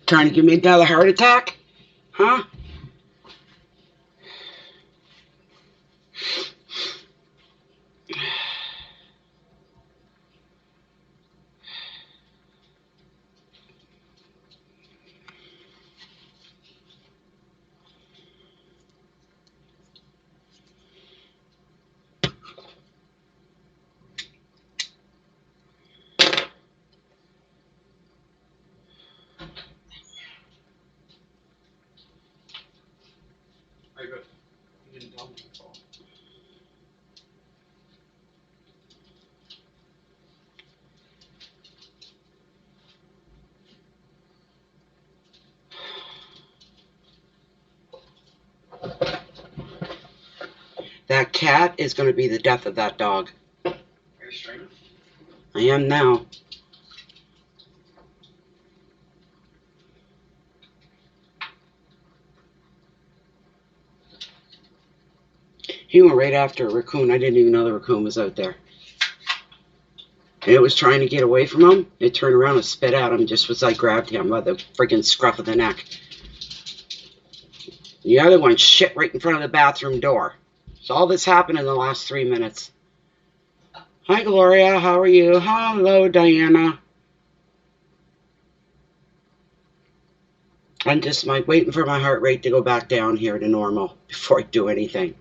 Trying to give me another heart attack? Huh? You didn't tell me, so. That cat is going to be the death of that dog. Are you streaming? I am now. He went right after a raccoon. I didn't even know the raccoon was out there. And it was trying to get away from him. It turned around and spit at him just as I grabbed him by the friggin' scruff of the neck. The other one shit right in front of the bathroom door. So all this happened in the last 3 minutes. Hi, Gloria. How are you? Hello, Diana. I'm just waiting for my heart rate to go back down here to normal before I do anything.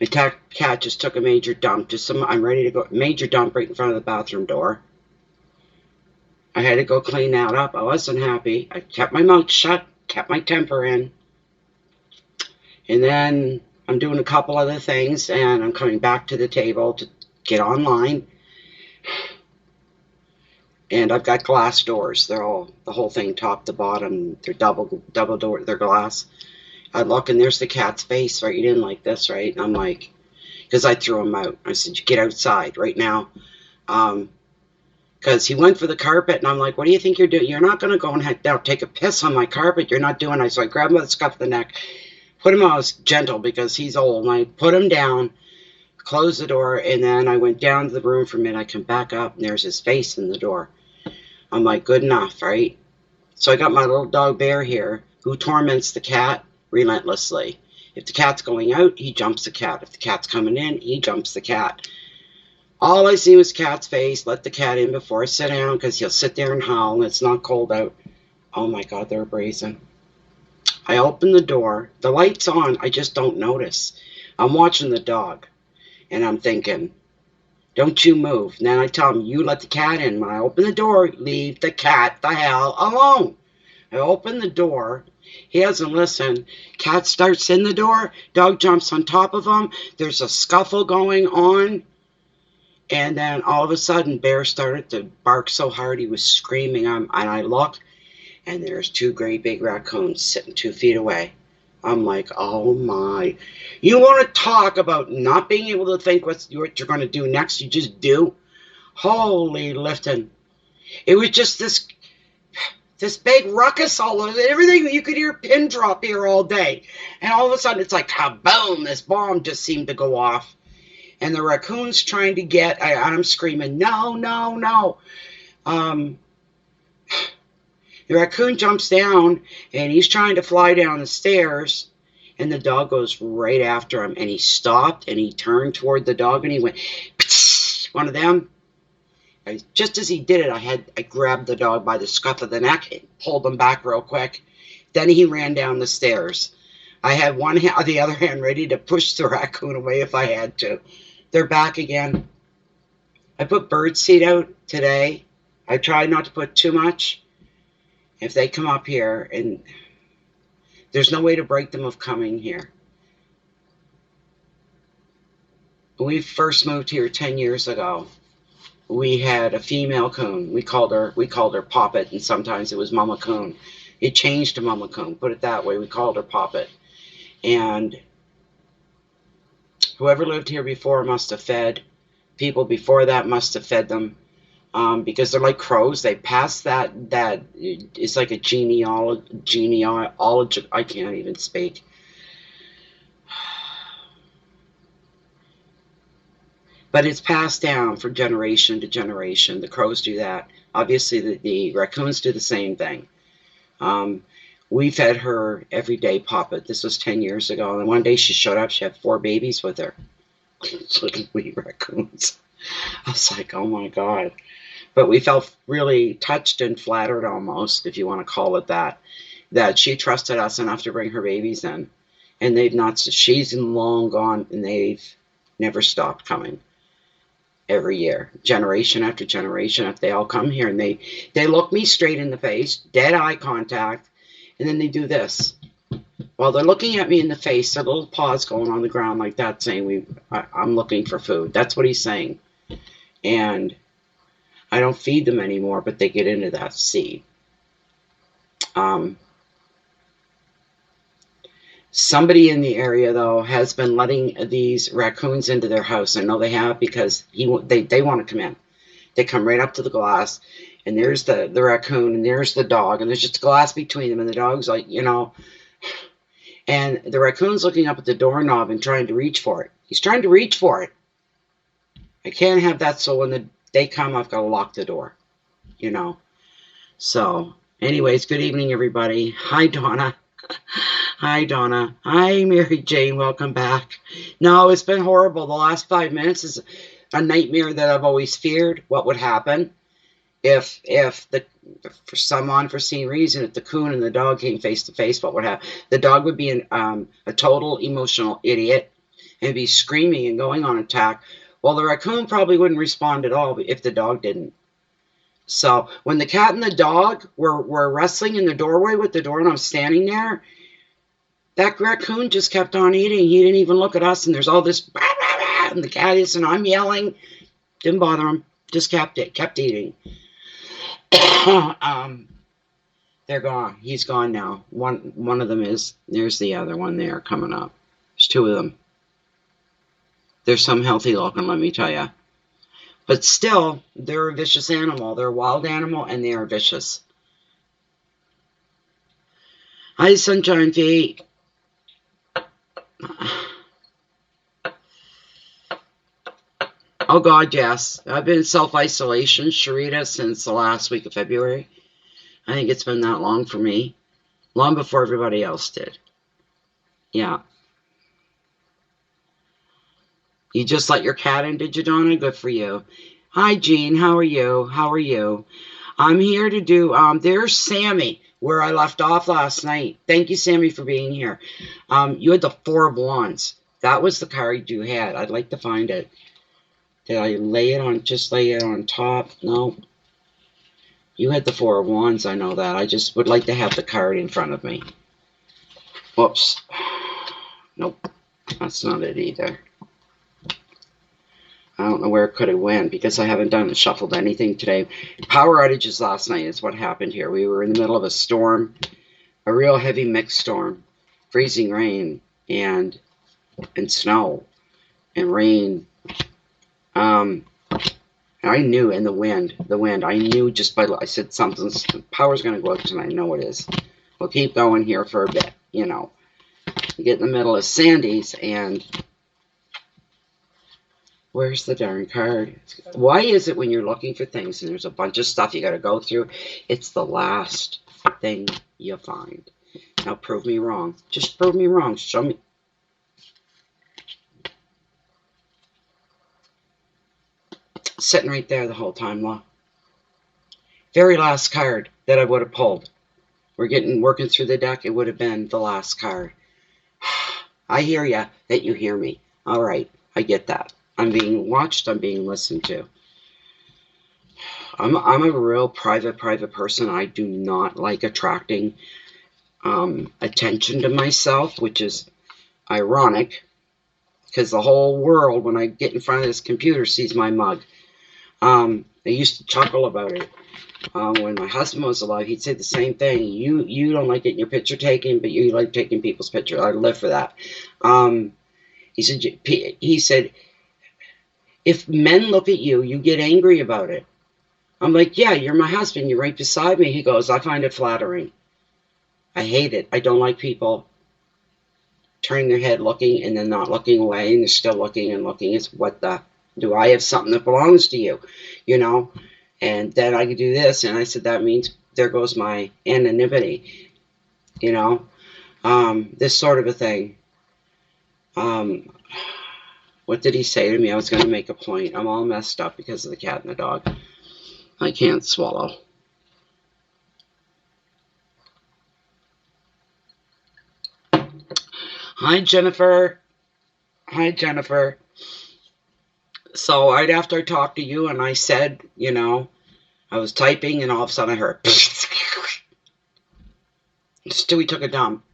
My cat just took a major dump. I'm ready to go. Major dump right in front of the bathroom door. I had to go clean that up. I wasn't happy. I kept my mouth shut, kept my temper in. And then I'm doing a couple other things, and I'm coming back to the table to get online. And I've got glass doors. They're all, the whole thing, top to bottom. They're double door. They're glass. I look, and there's the cat's face right in like this, right? And I'm like, because I threw him out. I said, "You get outside right now." Because he went for the carpet, and I'm like, "What do you think you're doing? You're not going to go and take a piss on my carpet. You're not doing it." So I grabbed him by the scuff of the neck, put him on. I was gentle because he's old, and I put him down, closed the door, and then I went down to the room for a minute. I come back up, and there's his face in the door. I'm like, good enough, right? So I got my little dog Bear here, who torments the cat relentlessly. If the cat's going out, he jumps the cat. If the cat's coming in, he jumps the cat. All I see was cat's face. Let the cat in before I sit down, because he'll sit there and howl, and it's not cold out. Oh my God, they're brazen. I open the door. The light's on. I just don't notice. I'm watching the dog, and I'm thinking, don't you move. And then I tell him, you let the cat in. When I open the door, leave the cat the hell alone. I open the door. He doesn't listen. Cat starts in the door. Dog jumps on top of him. There's a scuffle going on. And then all of a sudden, Bear started to bark so hard he was screaming. And I look, and there's 2 great big raccoons sitting 2 feet away. I'm like, oh my. You want to talk about not being able to think what you're going to do next? You just do. Holy lifting. It was just this big ruckus all over everything. You could hear a pin drop here all day. And all of a sudden, it's like, kaboom, this bomb just seemed to go off. And the raccoon's trying to get, I'm screaming, no, no, no. The raccoon jumps down, and he's trying to fly down the stairs, and the dog goes right after him. And he stopped, and he turned toward the dog, and he went, one of them. Just as he did it, I grabbed the dog by the scuff of the neck and pulled him back real quick. Then he ran down the stairs. I had one hand, the other hand ready to push the raccoon away if I had to. They're back again. I put birdseed out today. I tried not to put too much. If they come up here, and there's no way to break them of coming here. When we first moved here 10 years ago, we had a female coon. We called her Poppet, and sometimes it was Mama Coon. It changed to Mama Coon, put it that way. We called her Poppet. And whoever lived here before must have fed. People before that must have fed them. Because they're like crows. They pass that it's like a genealogy. I can't even speak. But it's passed down from generation to generation. The crows do that. Obviously, the raccoons do the same thing. We fed her every day, Papa. This was 10 years ago. And one day she showed up. She had 4 babies with her. Little wee raccoons. I was like, oh my God. But we felt really touched and flattered almost, if you want to call it that she trusted us enough to bring her babies in. And they've not, she's long gone, and they've never stopped coming. Every year, generation after generation, if they all come here, and they look me straight in the face, dead eye contact, and then they do this. While they're looking at me in the face, their little paws going on the ground like that, saying, I'm looking for food. That's what he's saying. And I don't feed them anymore, but they get into that seed. Somebody in the area, though, has been letting these raccoons into their house. I know they have, because they want to come in. They come right up to the glass, and there's the raccoon, and there's the dog, and there's just glass between them, and the dog's like, and the raccoon's looking up at the doorknob and trying to reach for it. He's trying to reach for it. I can't have that, so when they come, I've got to lock the door, So, anyways, good evening, everybody. Hi, Donna. Hi, Donna. Hi, Mary Jane. Welcome back. No, it's been horrible. The last 5 minutes is a nightmare that I've always feared. What would happen if for some unforeseen reason, if the coon and the dog came face to face? What would happen? The dog would be a total emotional idiot and be screaming and going on attack. Well, the raccoon probably wouldn't respond at all if the dog didn't. So when the cat and the dog were wrestling in the doorway with the door, and I'm standing there, that raccoon just kept on eating. He didn't even look at us, and there's all this, bah, bah, bah, and the cat is, and I'm yelling. Didn't bother him. Just kept eating. They're gone. He's gone now. One of them is. There's the other one there coming up. There's 2 of them. They're some healthy looking, let me tell you. But still, they're a vicious animal. They're a wild animal, and they are vicious. Hi, Sunshine Feet. Oh, God, yes. I've been in self-isolation, Sharita, since the last week of February. I think it's been that long for me. Long before everybody else did. Yeah. You just let your cat in, did you, Donna? Good for you. Hi, Jean. How are you? How are you? I'm here to do, there's Sammy, where I left off last night. Thank you, Sammy, for being here. You had the 4 of Wands. That was the card you had. I'd like to find it. Did I lay it on top? No. You had the 4 of Wands, I know that. I just would like to have the card in front of me. Whoops. Nope. That's not it either. I don't know where it could have went, because I haven't shuffled anything today. Power outages last night is what happened here. We were in the middle of a storm, a real heavy mixed storm, freezing rain and snow and rain. I knew, and the wind, I knew just by, I said something's, power's going to go out tonight. I know it is. We'll keep going here for a bit, You get in the middle of Sandy's, and where's the darn card? Why is it when you're looking for things and there's a bunch of stuff you got to go through, it's the last thing you find? Now prove me wrong. Just prove me wrong. Show me. Sitting right there the whole time, Law. Very last card that I would have pulled. Working through the deck, it would have been the last card. I hear ya, that you hear me. All right, I get that. I'm being watched. I'm being listened to. I'm a real private person. I do not like attracting attention to myself, which is ironic, because the whole world, when I get in front of this computer, sees my mug. I used to chuckle about it. When my husband was alive, he'd say the same thing. You don't like getting your picture taken, but you like taking people's pictures. I live for that. He said, if men look at you, you get angry about it. I'm like, yeah, you're my husband. You're right beside me. He goes, I find it flattering. I hate it. I don't like people turning their head looking and then not looking away, and they're still looking and looking. It's what the, do I have something that belongs to you? And then I could do this. And I said, that means there goes my anonymity, you know, this sort of a thing. What did he say to me? I was going to make a point. I'm all messed up because of the cat and the dog. I can't swallow. Hi, Jennifer. Hi, Jennifer. So right after I talked to you and I said, you know, I was typing and all of a sudden I heard Stewie took a dump.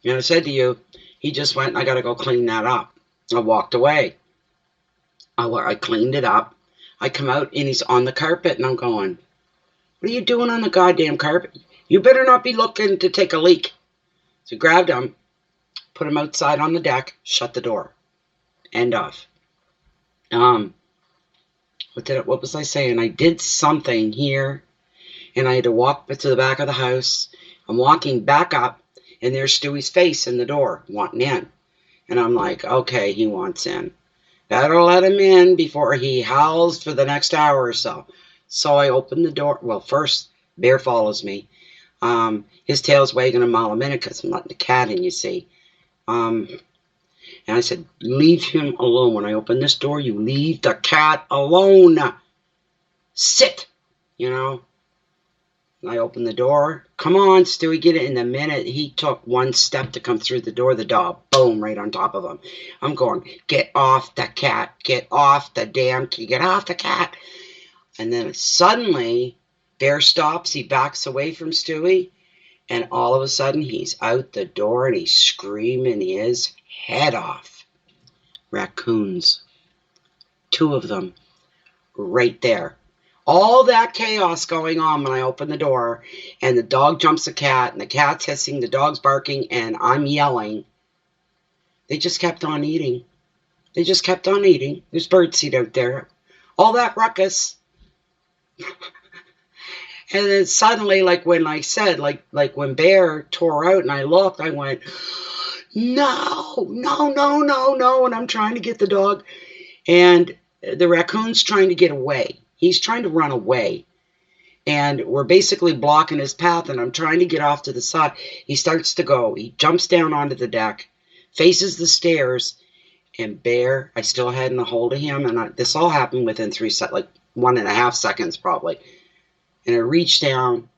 And I said to you, he just went, I got to go clean that up. I walked away. I cleaned it up. I come out and he's on the carpet and I'm going, what are you doing on the goddamn carpet? You better not be looking to take a leak. So I grabbed him, put him outside on the deck, shut the door. End of. What was I saying? I did something here and I had to walk to the back of the house. I'm walking back up and there's Stewie's face in the door wanting in. And I'm like, okay, he wants in. Better let him in before he howls for the next hour or so. So I opened the door. Well, first, Bear follows me. His tail's wagging a mile a minute because I'm letting the cat in, you see. And I said, leave him alone. When I open this door, you leave the cat alone. Sit, you know. I opened the door. Come on, Stewie, get it. In the minute he took one step to come through the door, the dog, boom, right on top of him. I'm going, get off the cat. Get off the damn cat. Get off the cat. And then suddenly, Bear stops. He backs away from Stewie. And all of a sudden, he's out the door and he's screaming his head off. Raccoons. 2 of them. Right there. All that chaos going on when I open the door, and the dog jumps the cat, and the cat's hissing, the dog's barking, and I'm yelling. They just kept on eating. They just kept on eating. There's birdseed out there. All that ruckus. And then suddenly, like when I said, like when Bear tore out and I looked, I went, no, no, no, no, no. And I'm trying to get the dog. And the raccoon's trying to get away. He's trying to run away. And we're basically blocking his path. And I'm trying to get off to the side. He starts to go. He jumps down onto the deck, faces the stairs. And Bear, I still hadn't a hold of him. And this all happened within 1.5 seconds probably. And I reach down,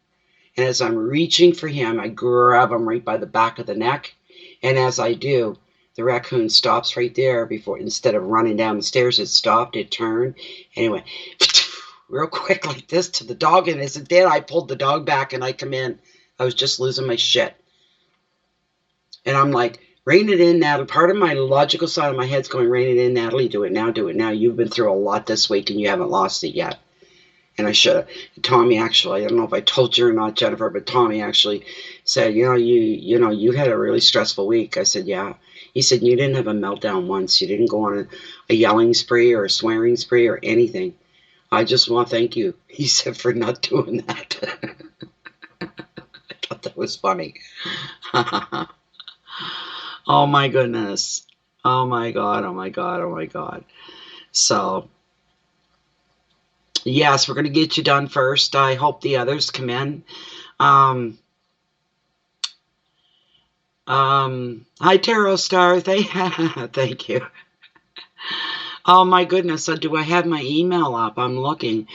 and as I'm reaching for him, I grab him right by the back of the neck. And as I do, the raccoon stops right there before, instead of running down the stairs, it stopped, it turned, and it went real quick like this to the dog. And as it did, I pulled the dog back and I come in. I was just losing my shit. And I'm like, rein it in, Natalie. Part of my logical side of my head's going, rein it in, Natalie. Do it now, do it now. You've been through a lot this week and you haven't lost it yet. And I should have. Tommy actually, I don't know if I told you or not, Jennifer, but Tommy actually said, you had a really stressful week. I said, yeah. He said, you didn't have a meltdown once. You didn't go on a yelling spree or a swearing spree or anything. I just want to thank you, he said, for not doing that. I thought that was funny. Oh my goodness. Oh my God, oh my God, oh my God. So... yes, we're going to get you done first. I hope the others come in. Hi, Tarot Star. Thank you. Oh, my goodness. So do I have my email up? I'm looking.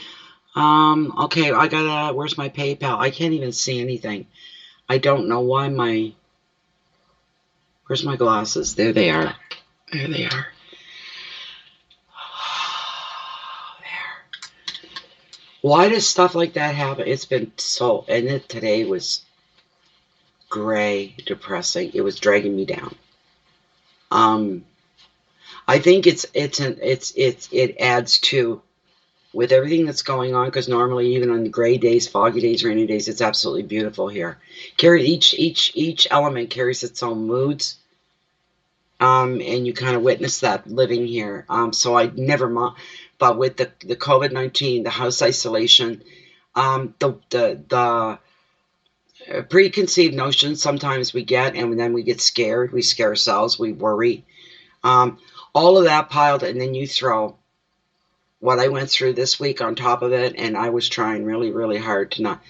Okay, I got where's my PayPal? I can't even see anything. I don't know why where's my glasses? There they are. There they are. Why does stuff like that happen? It's been so, and today was gray, depressing. It was dragging me down. I think it adds to, with everything that's going on, because normally even on the gray days, foggy days, rainy days, it's absolutely beautiful here. Each element carries its own moods. And you kind of witness that living here. So I never mind. But with the COVID-19, the house isolation, the preconceived notions sometimes we get, and then we get scared. We scare ourselves. We worry. All of that piled, and then you throw what I went through this week on top of it, and I was trying really, really hard to not.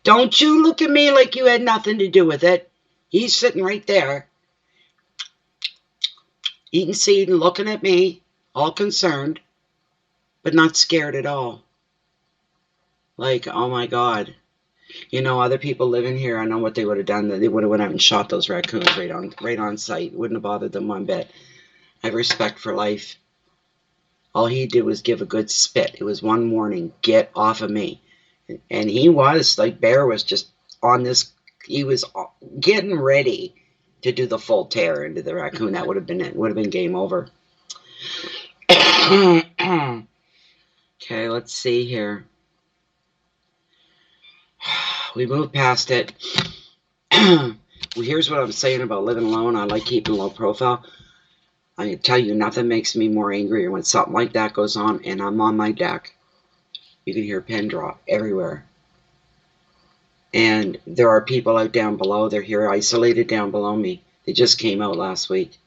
Don't you look at me like you had nothing to do with it. He's sitting right there, eating seed and looking at me, all concerned, but not scared at all. Like, oh my God. You know, other people living here, I know what they would have done. They would have went out and shot those raccoons right on sight. Wouldn't have bothered them one bit. I have respect for life. All he did was give a good spit. It was one warning, get off of me. And he was, like, Bear was just on this, he was getting ready to do the full tear into the raccoon. That would have been it. Would have been game over. Okay, let's see here. We moved past it. Well, here's what I'm saying about living alone. I like keeping low profile. I can tell you, nothing makes me more angry when something like that goes on and I'm on my deck. You can hear a pin drop everywhere. And there are people out down below. They're here isolated down below me. They just came out last week.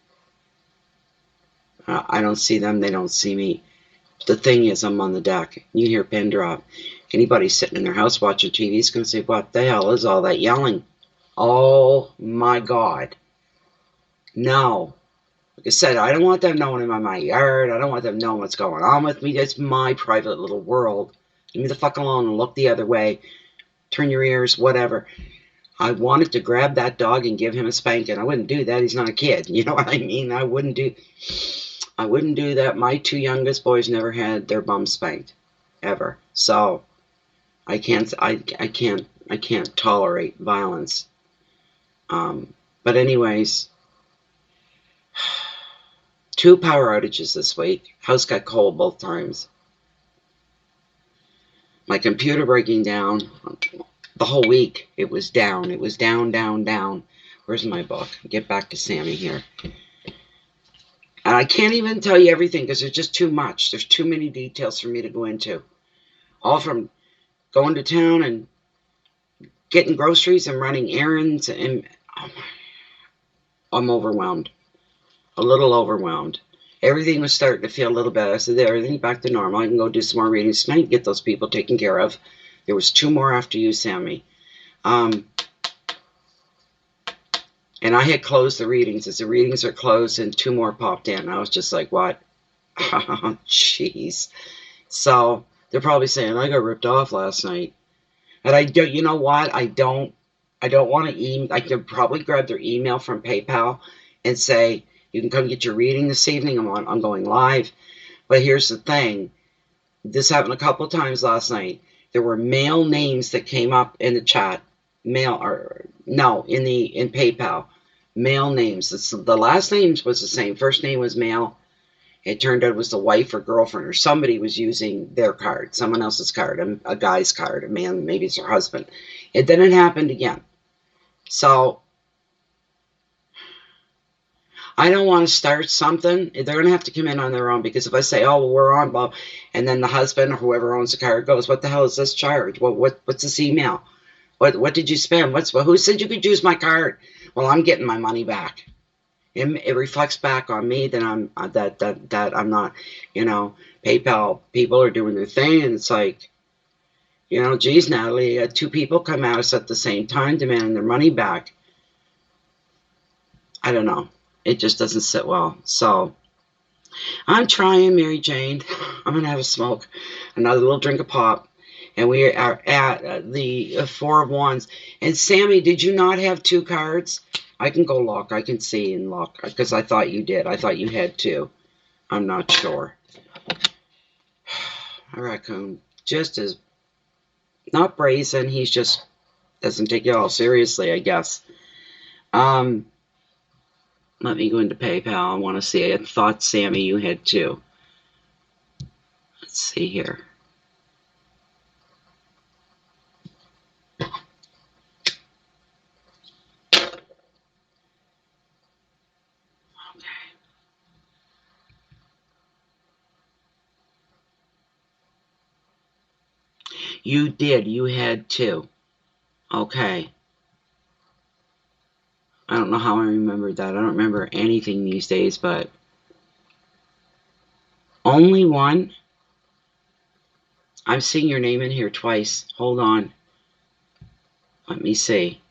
I don't see them. They don't see me. The thing is, I'm on the deck. You hear pin drop. Anybody sitting in their house watching TV is going to say, what the hell is all that yelling? Oh, my God. No. Like I said, I don't want them knowing I'm in my yard. I don't want them knowing what's going on with me. That's my private little world. Leave me the fuck alone and look the other way. Turn your ears, whatever. I wanted to grab that dog and give him a spanking. I wouldn't do that. He's not a kid. You know what I mean? I wouldn't do that. My two youngest boys never had their bum spanked, ever. So I can't tolerate violence. But anyways, 2 power outages this week. House got cold both times. My computer breaking down. The whole week it was down. It was down, down, down. Where's my book? Get back to Sammy here. And I can't even tell you everything because there's just too much. There's too many details for me to go into. All from going to town and getting groceries and running errands, and I'm overwhelmed. A little overwhelmed. Everything was starting to feel a little better. I said, everything's back to normal. I can go do some more readings tonight, get those people taken care of. There was 2 more after you, Sammy. And I had closed the readings. As the readings are closed, and 2 more popped in. I was just like, what? Oh, jeez. So they're probably saying, I got ripped off last night. And I don't, you know what? I don't want to email. I could probably grab their email from PayPal and say, you can come get your reading this evening. I'm going live. But here's the thing. This happened a couple of times last night. There were male names that came up in the chat. In PayPal. Male names. The last names was the same. First name was male. It turned out it was the wife or girlfriend or somebody was using their card, someone else's card, a guy's card, a man, maybe it's her husband. And then it happened again. So I don't want to start something. They're going to have to come in on their own, because if I say, oh, well, we're on, Bob, and then the husband or whoever owns the card goes, what the hell is this charge? What's this email? What did you spend? Who said you could use my card? Well, I'm getting my money back. It reflects back on me that I'm not, PayPal people are doing their thing, and it's like, geez, Natalie, 2 people come at us at the same time demanding their money back. I don't know. It just doesn't sit well. So I'm trying, Mary Jane. I'm gonna have a smoke, another little drink of pop, and we are at the 4 of Wands. And Sammy, did you not have 2 cards? I can go look. I can see and look, because I thought you did. I thought you had 2. I'm not sure. A raccoon just is not brazen. He's just doesn't take it all seriously, I guess. Let me go into PayPal. I want to see. I thought, Sammy, you had 2. Let's see here. You did. You had 2. Okay. I don't know how I remembered that. I don't remember anything these days, but only 1. I'm seeing your name in here twice. Hold on. Let me see.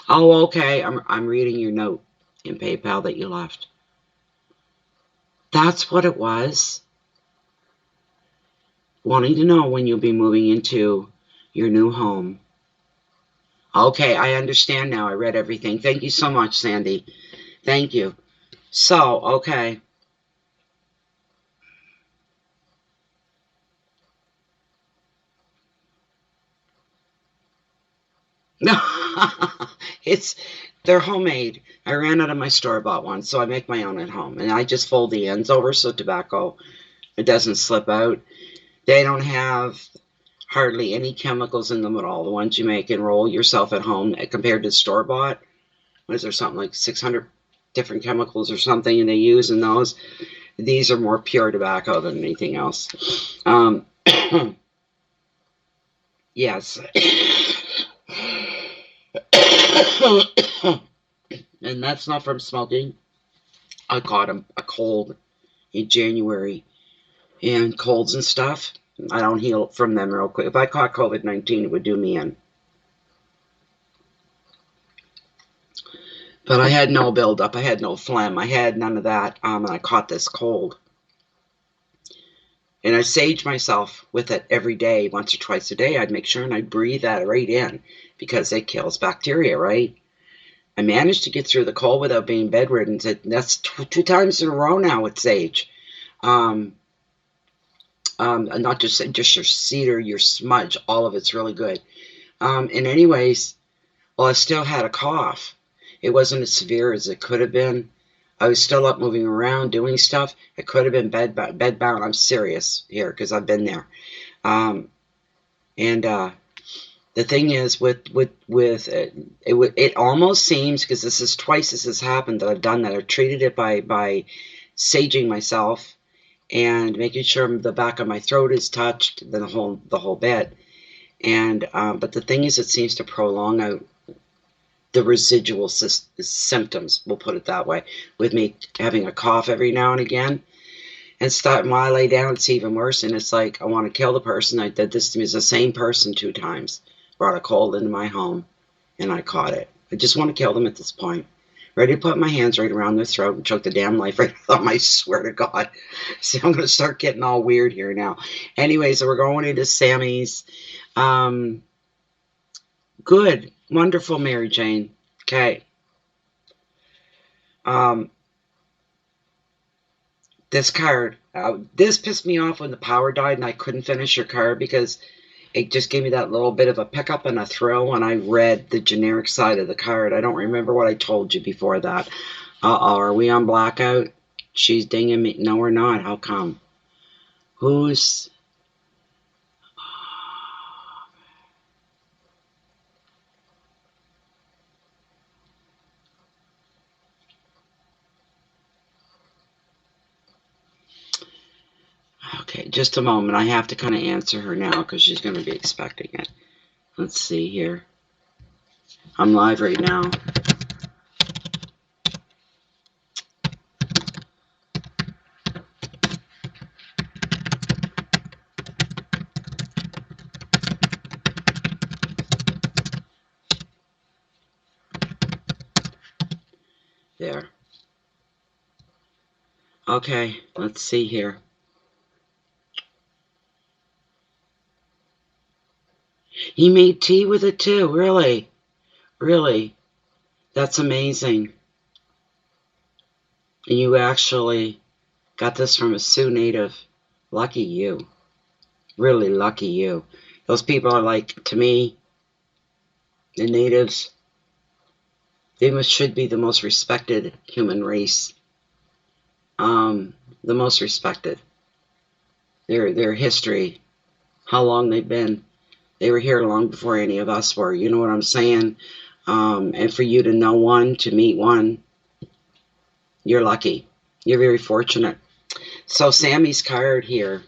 Oh, okay. I'm reading your note in PayPal that you left. That's what it was. Wanting to know when you'll be moving into your new home. Okay, I understand now. I read everything. Thank you so much, Sandy. Thank you. So, okay. No, they're homemade. I ran out of my store-bought ones, so I make my own at home. And I just fold the ends over so tobacco, it doesn't slip out. They don't have hardly any chemicals in them at all. The ones you make and roll yourself at home compared to store-bought. What is there, something like 600 different chemicals or something they use in those? These are more pure tobacco than anything else. Yes. And that's not from smoking. I caught a cold in January, and colds and stuff, I don't heal from them real quick. If I caught COVID-19, it would do me in. But I had no buildup. I had no phlegm. I had none of that. And I caught this cold. And I sage myself with it every day, once or twice a day. I'd make sure and I'd breathe that right in because it kills bacteria, right? I managed to get through the cold without being bedridden. That's two times in a row now with sage. Not just your cedar, your smudge, all of it's really good. And anyways, well, I still had a cough. It wasn't as severe as it could have been. I was still up moving around, doing stuff. It could have been bedbound. I'm serious here because I've been there. The thing is, it almost seems, because this is twice this has happened that I've done that. I've treated it by saging myself and making sure the back of my throat is touched, the whole bit. And but the thing is, it seems to prolong out the residual symptoms, we'll put it that way, with me having a cough every now and again. And while I lay down, it's even worse. And it's like, I want to kill the person. I did this to me. It's the same person 2 times. Brought a cold into my home, and I caught it. I just want to kill them at this point. Ready to put my hands right around their throat and choke the damn life right out of them, I swear to God. See, I'm going to start getting all weird here now. Anyway, so we're going into Sammy's. Good. Wonderful, Mary Jane. Okay. This card, this pissed me off when the power died and I couldn't finish your card because it just gave me that little bit of a pickup and a thrill when I read the generic side of the card. I don't remember what I told you before that. Uh-oh, are we on blackout? She's dinging me. No, we're not. How come? Who's... Okay, just a moment. I have to kind of answer her now because she's going to be expecting it. Let's see here. I'm live right now. There. Okay, let's see here. He made tea with it too, really? Really? That's amazing. And you actually got this from a Sioux native. Lucky you. Really lucky you. Those people are like, to me, the natives, they should be the most respected human race. The most respected. Their history, how long they've been. They were here long before any of us were. You know what I'm saying? And for you to know one, to meet one, you're lucky. You're very fortunate. So Sammy's card here.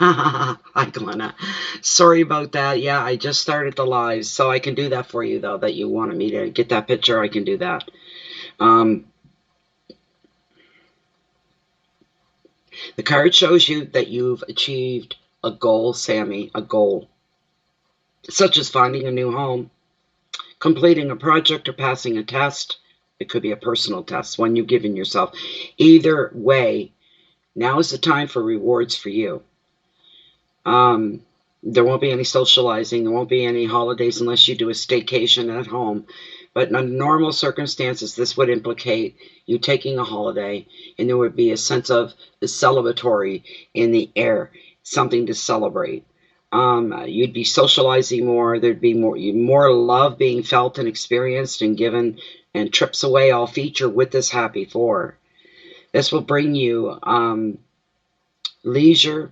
Hi, Glenna. Sorry about that. Yeah, I just started the live, so I can do that for you, though, that you wanted me to get that picture. I can do that. The card shows you that you've achieved a goal, Sammy, a goal, such as finding a new home, completing a project, or passing a test. It could be a personal test, one you've given yourself. Either way, now is the time for rewards for you. There won't be any socializing. There won't be any holidays unless you do a staycation at home. But in normal circumstances, this would implicate you taking a holiday, and there would be a sense of the celebratory in the air, something to celebrate. You'd be socializing more. There'd be more love being felt and experienced and given, and trips away all feature with this happy four. This will bring you leisure,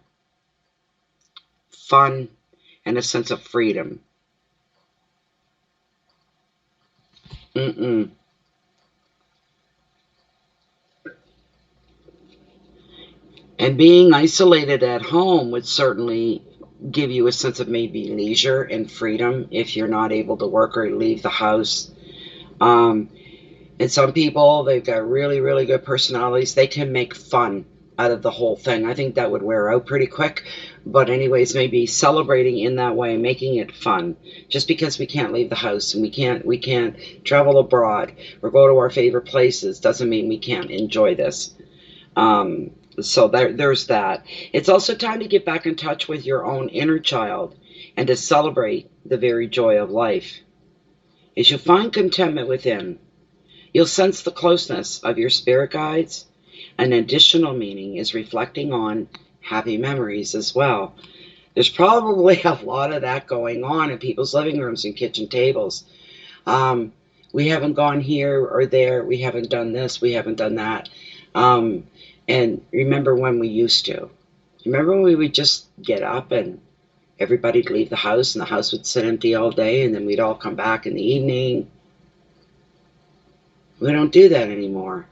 fun, and a sense of freedom. And being isolated at home would certainly give you a sense of maybe leisure and freedom if you're not able to work or leave the house. And some people, they've got really, really good personalities. They can make fun out of the whole thing. I think that would wear out pretty quick. But anyways, maybe celebrating in that way, making it fun. Just because we can't leave the house and we can't travel abroad or go to our favorite places doesn't mean we can't enjoy this. So there's that. It's also time to get back in touch with your own inner child and to celebrate the very joy of life. As you find contentment within, you'll sense the closeness of your spirit guides. An additional meaning is reflecting on happy memories as well. There's probably a lot of that going on in people's living rooms and kitchen tables. We haven't gone here or there. We haven't done this. We haven't done that. And remember when we used to. Remember when we would just get up and everybody'd leave the house and the house would sit empty all day and then we'd all come back in the evening. We don't do that anymore,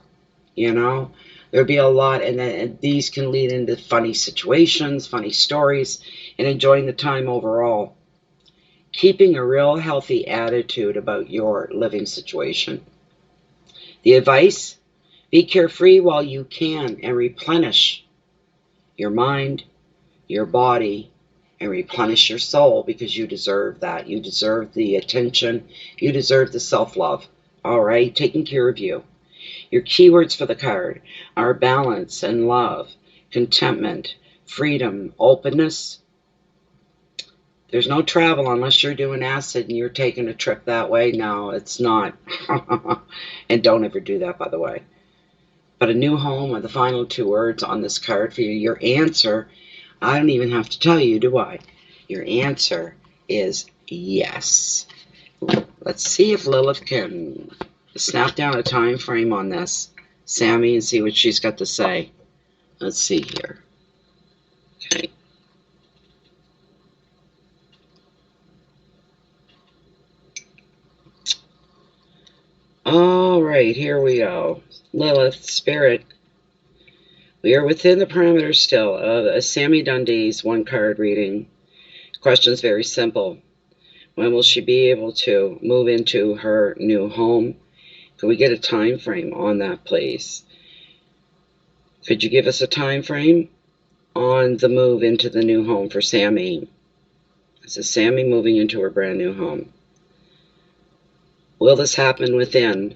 you know? There'd be a lot, and these can lead into funny situations, funny stories, and enjoying the time overall. Keeping a real healthy attitude about your living situation. The advice: be carefree while you can and replenish your mind, your body, and replenish your soul, because you deserve that. You deserve the attention. You deserve the self-love. All right? Taking care of you. Your keywords for the card are balance and love, contentment, freedom, openness. There's no travel unless you're doing acid and you're taking a trip that way. No, it's not. And don't ever do that, by the way. But a new home are the final two words on this card for you. Your answer, I don't even have to tell you, do I? Your answer is yes. Let's see if Lilith can snap down a time frame on this, Sammy, and see what she's got to say. Let's see here. Okay. All right, here we go. Lilith, Spirit. We are within the parameters still of a Sammy Dundee's one-card reading. Question's very simple. When will she be able to move into her new home? Could we get a time frame on that, please? Could you give us a time frame on the move into the new home for Sammy? This is Sammy moving into her brand new home. Will this happen within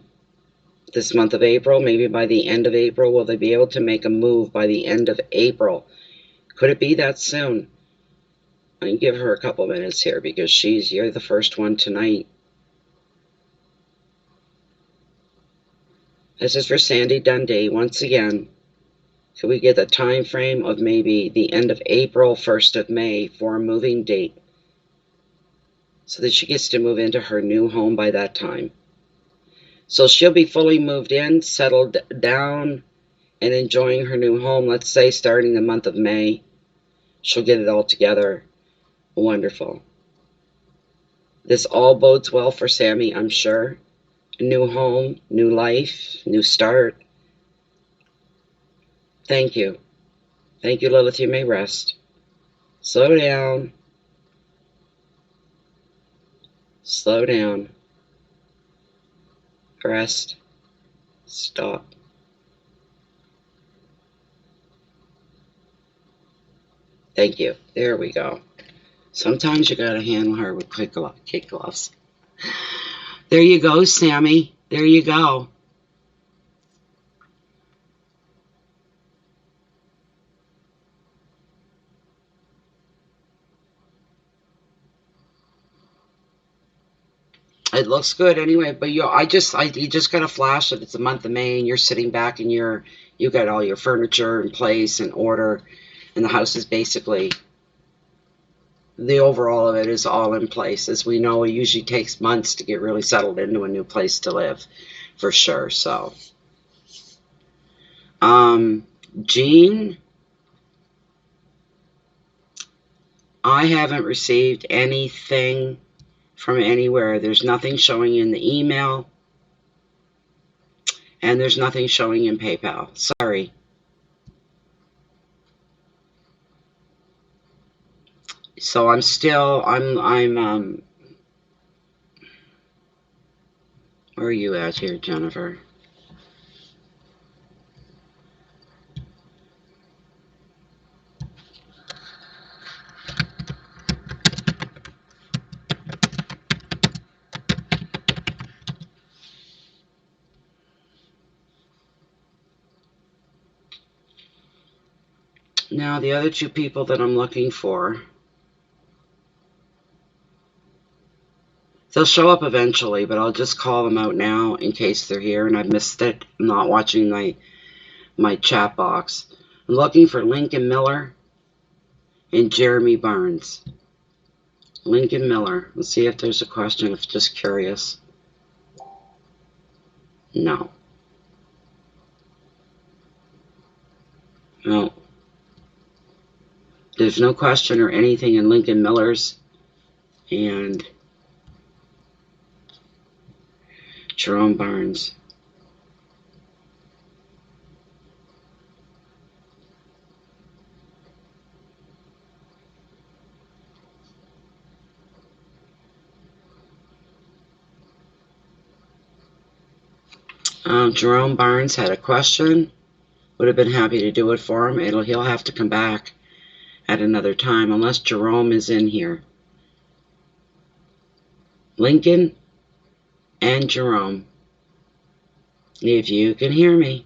this month of April? Maybe by the end of April? Will they be able to make a move by the end of April? Could it be that soon? I can give her a couple minutes here because you're the first one tonight. This is for Sandy Dundee once again. Could we get a time frame of maybe the end of April, 1st of May for a moving date, so that she gets to move into her new home by that time? So she'll be fully moved in, settled down, and enjoying her new home, let's say starting the month of May. She'll get it all together. Wonderful. This all bodes well for Sammy, I'm sure. New home, new life, new start. Thank you. Thank you, Lilith. You may rest. Slow down. Slow down. Rest. Stop. Thank you. There we go. Sometimes you gotta handle her with kid gloves. There you go, Sammy. There you go. It looks good anyway, but you just got a flash that it's the month of May and you're sitting back and you got all your furniture in place and order, and the house is basically, the overall of it is all in place. As we know, it usually takes months to get really settled into a new place to live, for sure. So, Jean, I haven't received anything from anywhere. There's nothing showing in the email, and there's nothing showing in PayPal. Sorry. So I'm still, where are you at here, Jennifer? Now, the other two people that I'm looking for, they'll show up eventually, but I'll just call them out now in case they're here and I missed it. I'm not watching my chat box. I'm looking for Lincoln Miller and Jeremy Barnes. Lincoln Miller. Let's see if there's a question. If just curious. No. No. There's no question or anything in Lincoln Miller's and Jerome Barnes. Jerome Barnes had a question. Would have been happy to do it for him. He'll have to come back at another time unless Jerome is in here. Lincoln and Jerome, if you can hear me.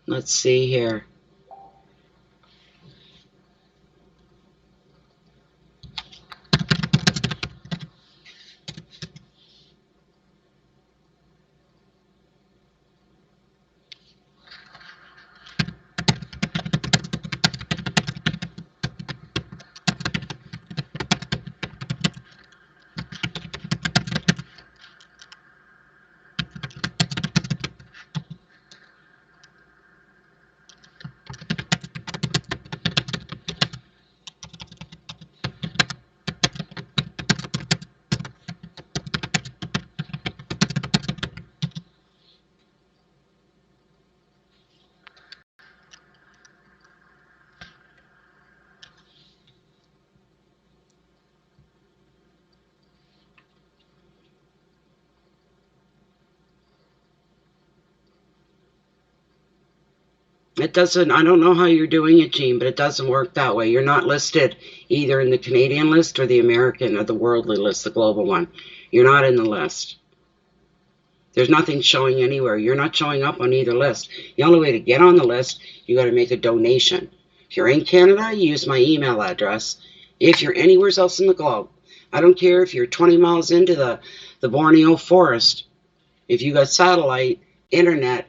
Let's see here. It doesn't, I don't know how you're doing it, Jean, but it doesn't work that way. You're not listed either in the Canadian list or the American or the worldly list, the global one. You're not in the list. There's nothing showing anywhere. You're not showing up on either list. The only way to get on the list, you got to make a donation. If you're in Canada, use my email address. If you're anywhere else in the globe, I don't care if you're 20 miles into the Borneo forest. If you got satellite, internet,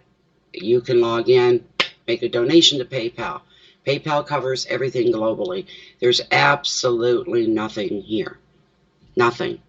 you can log in, make a donation to PayPal. PayPal covers everything globally. There's absolutely nothing here. Nothing.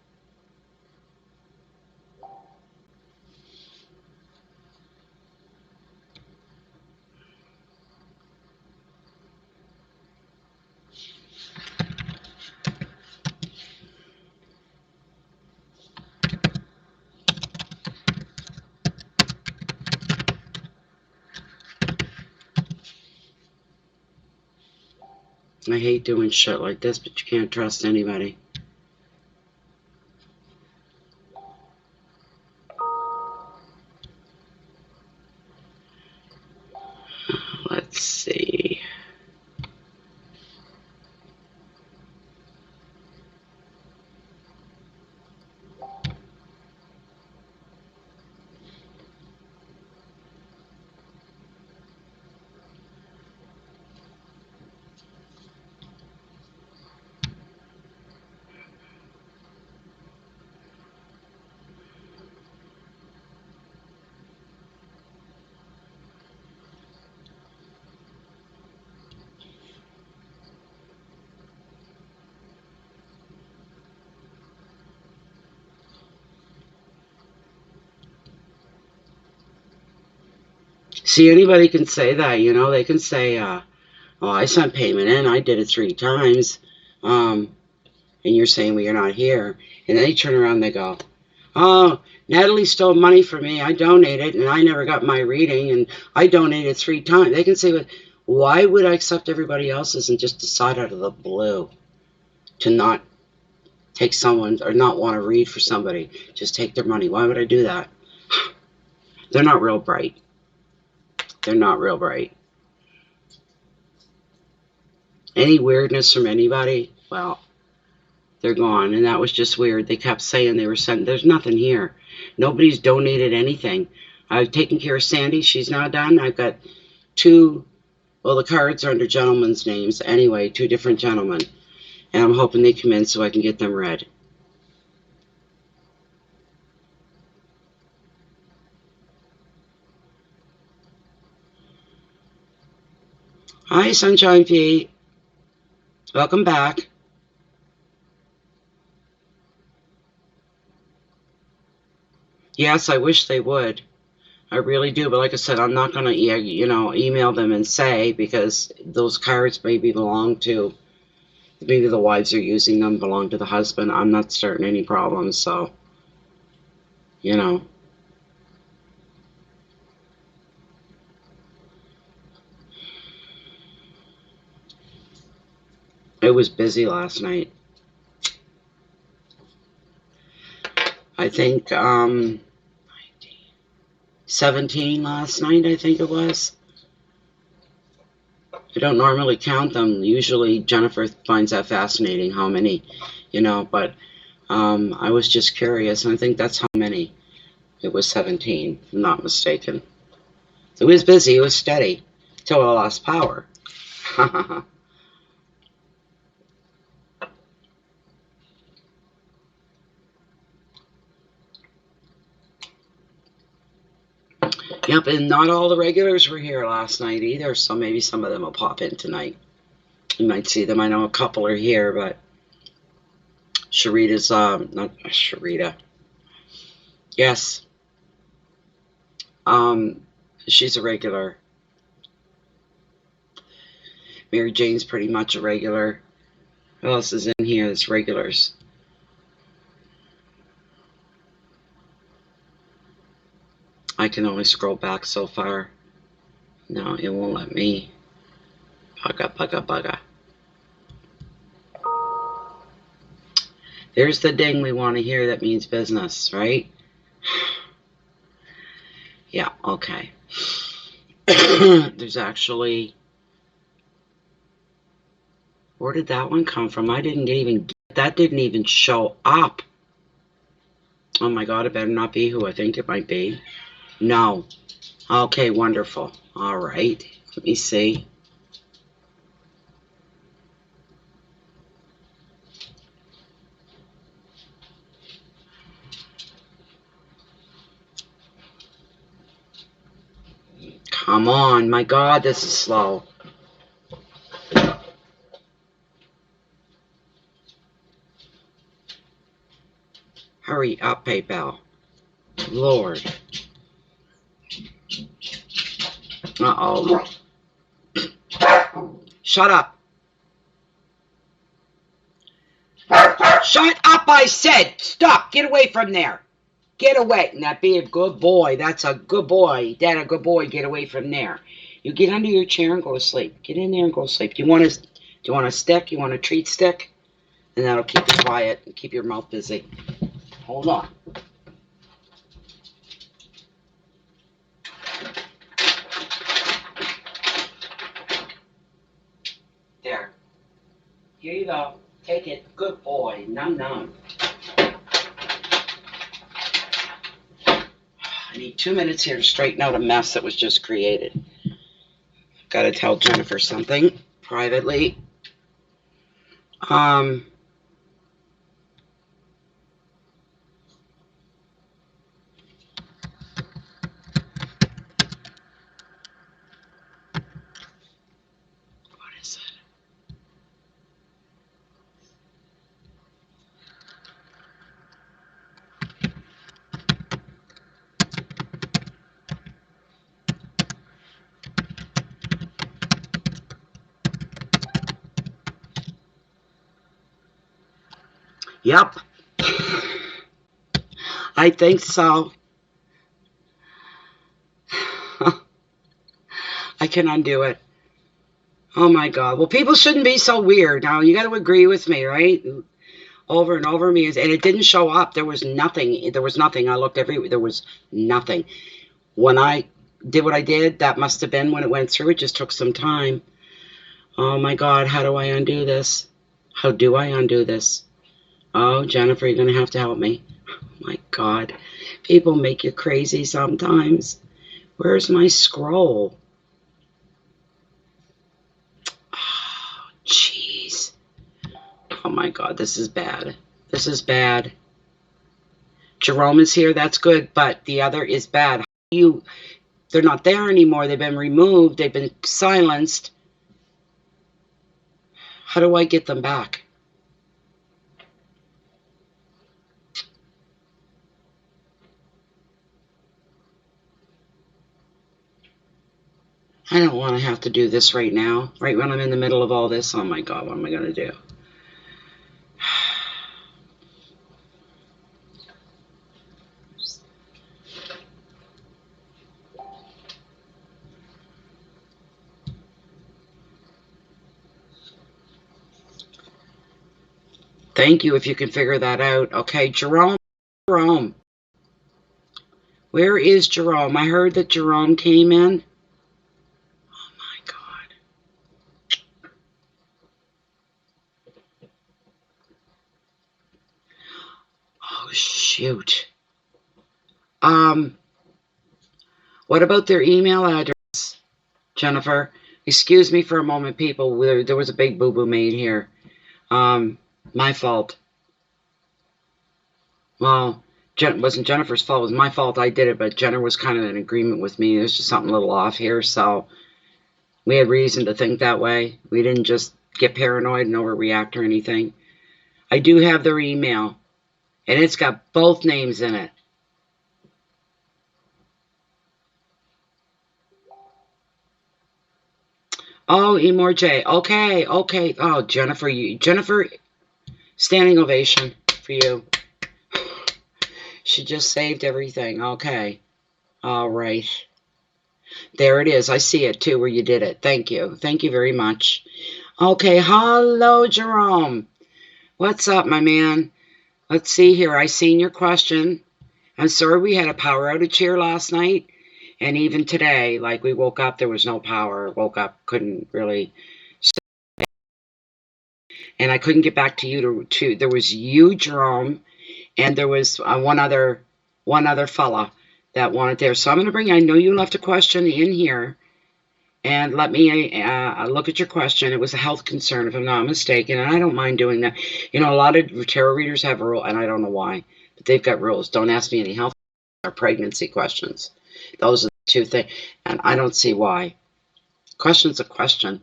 I hate doing shit like this, but you can't trust anybody. Let's see. See, anybody can say that, you know. They can say, oh, I sent payment in. I did it 3 times. And you're saying, well, you're not here. And then they turn around and they go, oh, Natalie stole money from me. I donated, and I never got my reading, and I donated 3 times. They can say, but why would I accept everybody else's and just decide out of the blue to not take someone or not want to read for somebody? Just take their money. Why would I do that? They're not real bright. They're not real bright. Any weirdness from anybody, well, they're gone. And that was just weird. They kept saying they were sent. There's nothing here. Nobody's donated anything. I've taken care of Sandy. She's now done. I've got 2, well, the cards are under gentlemen's names anyway, 2 different gentlemen. And I'm hoping they come in so I can get them read. Hi, Sunshine Pete. Welcome back. Yes, I wish they would. I really do, but like I said, I'm not going to, email them and say, because those cards maybe belong to, maybe the wives are using them, belong to the husband. I'm not starting any problems, so, you know. It was busy last night. I think 17 last night, I think it was. I don't normally count them. Usually Jennifer finds that fascinating, how many, but I was just curious, and I think that's how many. It was 17, if I'm not mistaken. It was busy, it was steady, till I lost power. Yep, and not all the regulars were here last night either, so maybe some of them will pop in tonight. You might see them. I know a couple are here, but Sharita's, not Sharita. Yes. She's a regular. Mary Jane's pretty much a regular. Who else is in here that's regulars? I can only scroll back so far. No, it won't let me. Bugga. There's the ding we want to hear that means business, right? Yeah, okay. There's actually... Where did that one come from? I didn't even... That didn't even show up. Oh my God, it better not be who I think it might be. No. Okay, wonderful. All right. Let me see. Come on. My God, this is slow. Hurry up, PayPal. Lord. Uh-oh. Shut up. Shut up, I said. Stop. Get away from there. Get away. Now be a good boy. That's a good boy. Dad, a good boy. Get away from there. You get under your chair and go to sleep. Get in there and go to sleep. Do you want to Do you want a stick? You want a treat stick? And that'll keep you quiet and keep your mouth busy. Hold on. There. Here you go. Take it. Good boy. Num num. I need 2 minutes here to straighten out a mess that was just created. Gotta tell Jennifer something privately. What is it? Yep. I think so. I can undo it. Oh my God. Well, people shouldn't be so weird. Now, you got to agree with me, right? Over and over me. And it didn't show up. There was nothing. There was nothing. I looked everywhere. There was nothing. When I did what I did, that must have been when it went through. It just took some time. Oh my God. How do I undo this? How do I undo this? Oh, Jennifer, you're going to have to help me. Oh my God. People make you crazy sometimes. Where's my scroll? Oh, jeez. Oh my God, this is bad. This is bad. Jerome is here, that's good, but the other is bad. They're not there anymore. They've been removed. They've been silenced. How do I get them back? I don't want to have to do this right now, right when I'm in the middle of all this. Oh my God, what am I going to do? Thank you if you can figure that out. Okay, Jerome. Where is Jerome? I heard that Jerome came in. Oh my God. Oh shoot. What about their email address, Jennifer? Excuse me for a moment, people. There was a big boo-boo made here. My fault. Well, it wasn't Jennifer's fault. It was my fault. I did it, but Jenna was kind of in agreement with me. There's just something a little off here, so we had reason to think that way. We didn't just get paranoid and overreact or anything. I do have their email, and it's got both names in it. Oh, Emor J. Okay. Oh, Jennifer, standing ovation for you. She just saved everything. Okay. All right. There it is. I see it too where you did it. Thank you. Thank you very much. Okay. Hello, Jerome. What's up, my man? Let's see here. I seen your question. I'm sorry we had a power outage here last night. And even today, like we woke up, there was no power. Woke up, couldn't really. And I couldn't get back to you there was you, Jerome, and there was one other fella that wanted there. So I'm going to bring, I know you left a question in here, and let me look at your question. It was a health concern, if I'm not mistaken, and I don't mind doing that. You know, a lot of tarot readers have a rule, and I don't know why, but they've got rules. Don't ask me any health or pregnancy questions. Those are the two things, and I don't see why. Question's a question.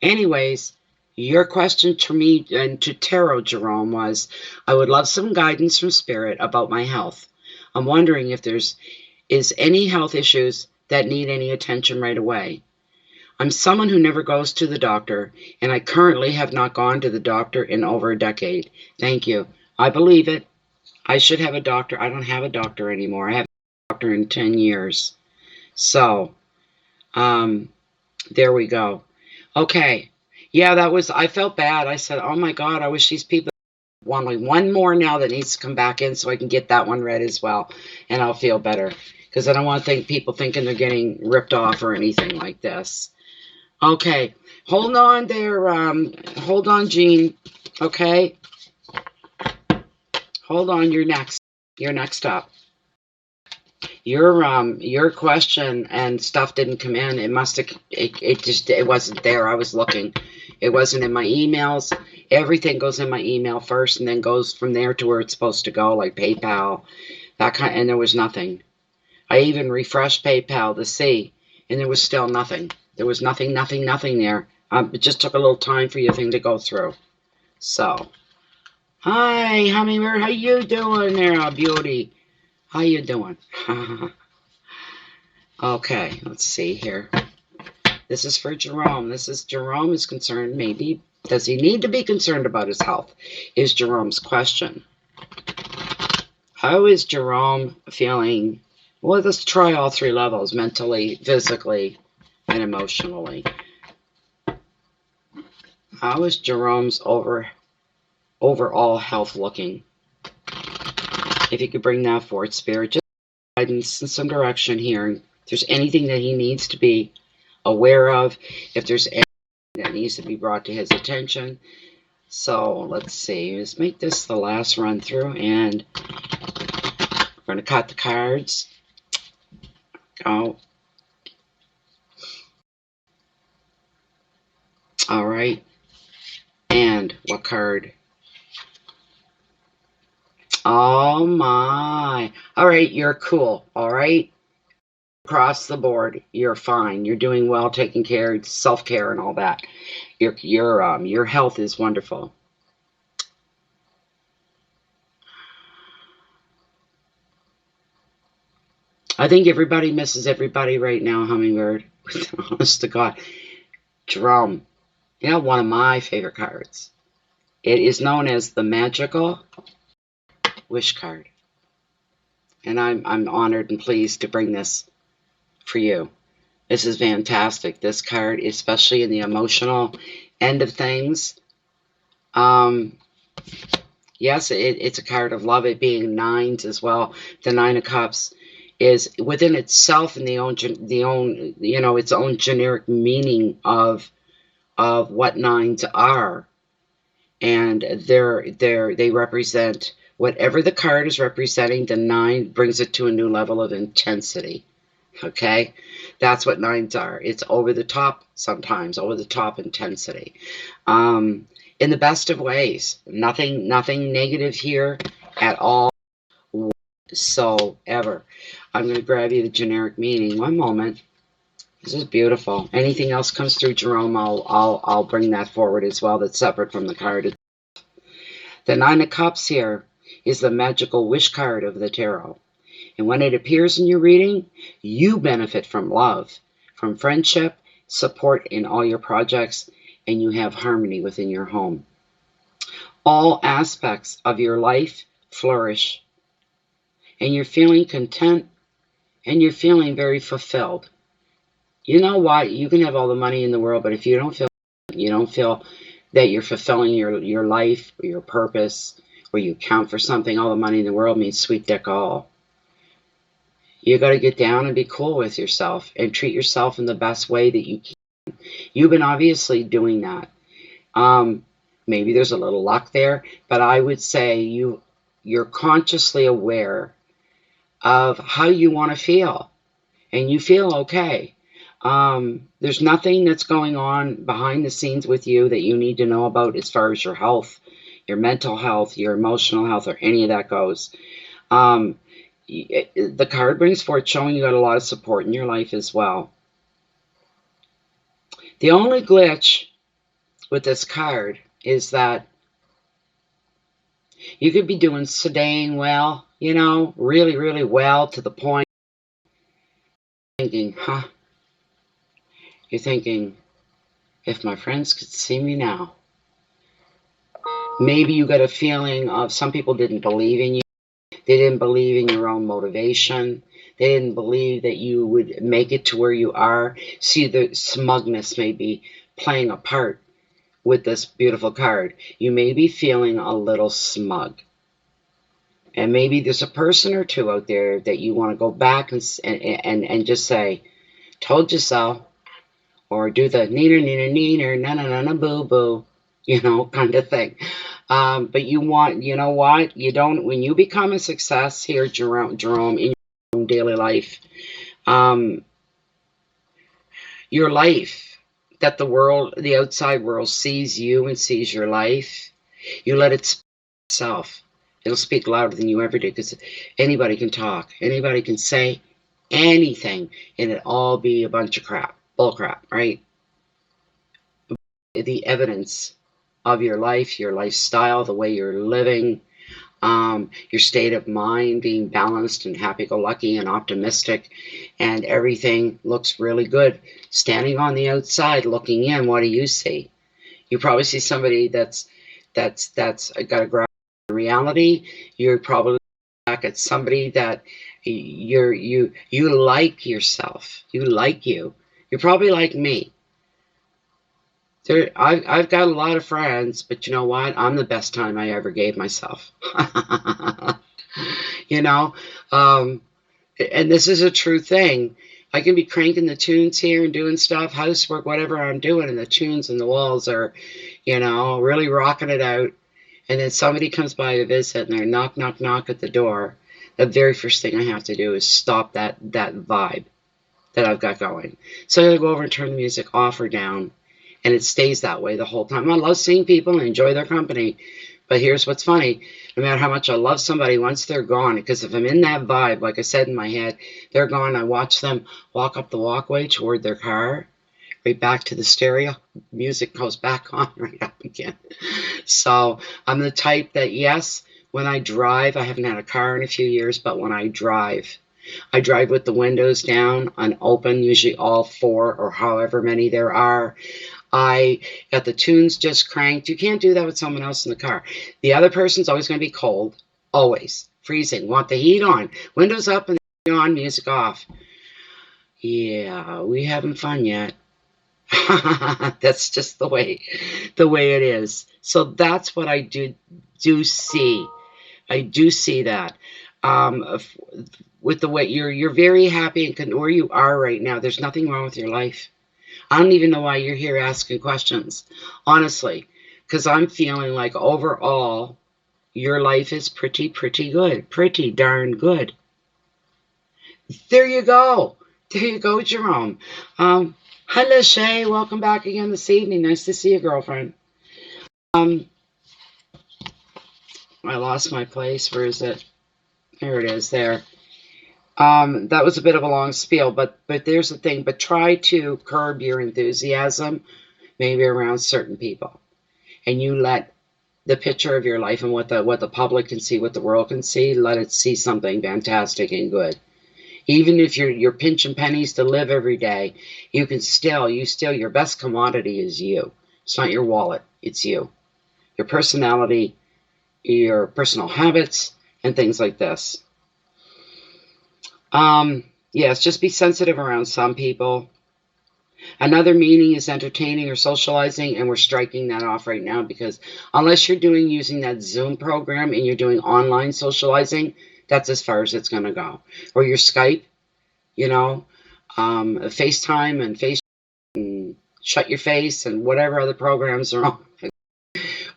Anyways, your question to me and to Tarot, Jerome, was, I would love some guidance from Spirit about my health. I'm wondering if there's any health issues that need any attention right away. I'm someone who never goes to the doctor, and I currently have not gone to the doctor in over a decade. Thank you. I believe it. I should have a doctor. I don't have a doctor anymore. I haven't had a doctor in 10 years. So, there we go. Okay. Yeah, I felt bad. I said, oh my God, I wish these people only one more now that needs to come back in so I can get that one read as well. And I'll feel better. Because I don't want to think people thinking they're getting ripped off or anything like this. Okay. Hold on there. Hold on, Jean. Okay. Hold on. You're next. You're next up. Your question and stuff didn't come in. It must have it wasn't there. I was looking. It wasn't in my emails. Everything goes in my email first and then goes from there to where it's supposed to go, like PayPal, that kind, and there was nothing. I even refreshed PayPal to see, and there was still nothing. There was nothing there. It just took a little time for your thing to go through. So, hi, Hummingbird, how you doing there, beauty? How you doing? Okay, let's see here. This is for Jerome. Jerome is concerned, maybe, does he need to be concerned about his health? Is Jerome's question. How is Jerome feeling? Well, let's try all three levels, mentally, physically, and emotionally. How is Jerome's overall health looking? If you could bring that forward, Spirit, just guidance and some direction here. If there's anything that he needs to be aware of, if there's anything that needs to be brought to his attention. So let's see. Let's make this the last run through, and we're going to cut the cards. Oh. All right. And what card? Oh my. All right, you're cool. All right. Across the board, you're fine. You're doing well, taking care, self-care and all that. Your health is wonderful. I think everybody misses everybody right now, Hummingbird. Honest to God. Jerome. You know, one of my favorite cards. It is known as the Magical Wish card. And I'm honored and pleased to bring this for you. This is fantastic. This card, especially in the emotional end of things. Yes, it's a card of love. It being nines as well. The Nine of Cups is within itself in its own generic meaning of what nines are, and they represent whatever the card is representing. The nine brings it to a new level of intensity. Okay, that's what nines are. It's over the top sometimes, over the top intensity. In the best of ways. Nothing negative here at all whatsoever. I'm going to grab you the generic meaning. One moment. This is beautiful. Anything else comes through, Jerome, I'll bring that forward as well. That's separate from the card. The Nine of Cups here is the magical wish card of the tarot. And when it appears in your reading, you benefit from love, from friendship, support in all your projects, and you have harmony within your home. All aspects of your life flourish, and you're feeling content, and you're feeling very fulfilled. You know what? You can have all the money in the world, but if you don't feel that you're fulfilling your life or your purpose, or you count for something, all the money in the world means sweet dick all. You got to get down and be cool with yourself and treat yourself in the best way that you can. You've been obviously doing that. Maybe there's a little luck there, but I would say you're consciously aware of how you want to feel, and you feel okay. There's nothing that's going on behind the scenes with you that you need to know about as far as your health, your mental health, your emotional health, or any of that goes. The card brings forth showing you got a lot of support in your life as well. The only glitch with this card is that you could be staying well, really, really well, to the point thinking, you're thinking, if my friends could see me now. Maybe you got a feeling of some people didn't believe in you. They didn't believe in your own motivation. They didn't believe that you would make it to where you are. See, the smugness may be playing a part. with this beautiful card. You may be feeling a little smug. And maybe there's a person or two out there that you want to go back and just say, told you so. Or do the neener, neener, neener, na na na na boo boo, kind of thing. But you want, you know what? You don't, when you become a success here, Jerome, in your own daily life, your life, that the world, the outside world sees you and sees your life, you let it speak itself. It'll speak louder than you ever did, because anybody can talk. Anybody can say anything, and it all be a bunch of crap. Bull crap, right? The evidence of your life, your lifestyle, the way you're living, your state of mind being balanced and happy-go-lucky and optimistic, and everything looks really good. Standing on the outside looking in, what do you see? You probably see somebody that's got a grasp of reality. You're probably back at somebody that you like yourself. You like you. You're probably like me. I've got a lot of friends, but you know what? I'm the best time I ever gave myself. you know, um, and this is a true thing. I can be cranking the tunes here and doing stuff, housework, whatever I'm doing, and the tunes and the walls are, really rocking it out. And then somebody comes by to visit, and they're knock, knock, knock at the door. The very first thing I have to do is stop that vibe that I've got going. So I gotta go over and turn the music off or down, and it stays that way the whole time. I love seeing people and enjoy their company, but here's what's funny. No matter how much I love somebody, once they're gone, because if I'm in that vibe, like I said in my head, they're gone, I watch them walk up the walkway toward their car, right back to the stereo, music goes back on right up again. So I'm the type that, yes, when I drive, I haven't had a car in a few years, but when I drive with the windows down and open, usually all four or however many there are. I got the tunes just cranked. You can't do that with someone else in the car. The other person's always going to be cold, always freezing. Want the heat on, windows up and on, music off. Yeah, we haven't fun yet. That's just the way it is. So that's what I do see. I do see that. With the way you're very happy and where you are right now. There's nothing wrong with your life. I don't even know why you're here asking questions, honestly, because I'm feeling like overall your life is pretty good, pretty darn good. There you go, Jerome. Hello, Shay. Welcome back again this evening. Nice to see you, girlfriend. I lost my place. Where is it? There it is. There. That was a bit of a long spiel, but there's the thing. But try to curb your enthusiasm, maybe around certain people, and you let the picture of your life and what the public can see, what the world can see, let it see something fantastic and good. Even if you're pinching pennies to live every day, you still your best commodity is you. It's not your wallet, it's you. Your personality, your personal habits, and things like this. Yes, just be sensitive around some people. Another meaning is entertaining or socializing, and we're striking that off right now because unless you're using that Zoom program and you're doing online socializing, that's as far as it's going to go. Or your Skype, FaceTime and and Shut Your Face and whatever other programs are on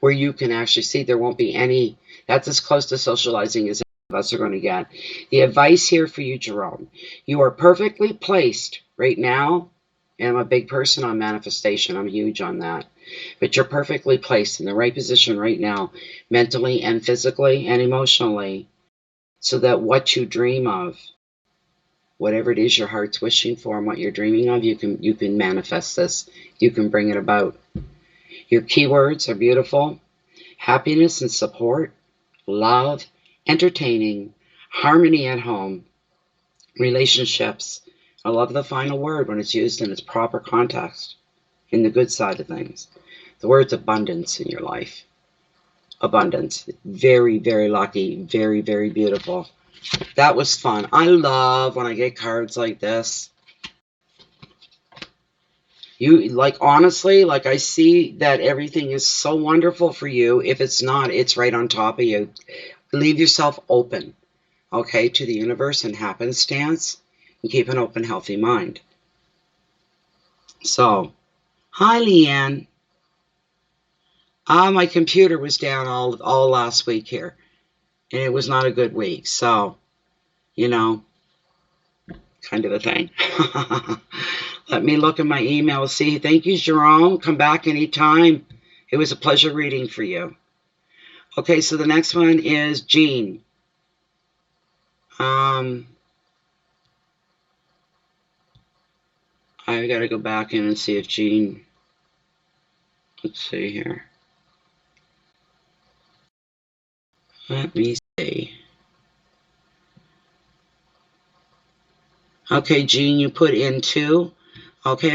where you can actually see. There won't be any. That's as close to socializing as any of us are going to get. The advice here for you, Jerome, you are perfectly placed right now. And I'm a big person on manifestation. I'm huge on that. But you're perfectly placed in the right position right now, mentally and physically and emotionally, so that what you dream of, whatever it is your heart's wishing for and what you're dreaming of, you can manifest this. You can bring it about. Your keywords are beautiful. Happiness and support, love, entertaining, harmony at home, relationships. I love the final word when it's used in its proper context, in the good side of things. The word's abundance in your life. Abundance. Very, very lucky. Very, very beautiful. That was fun. I love when I get cards like this. You, like, honestly, like, I see that everything is so wonderful for you. If it's not, it's right on top of you. Leave yourself open, okay, to the universe and happenstance, and keep an open, healthy mind. So, hi, Leanne. My computer was down all last week here, and it was not a good week. So, you know, kind of a thing. Let me look at my email. See, thank you, Jerome. Come back anytime. It was a pleasure reading for you. Okay, so the next one is Jean. I got to go back in and see if Jean. Let's see here. Let me see. Okay, Jean, you put in 2. Okay,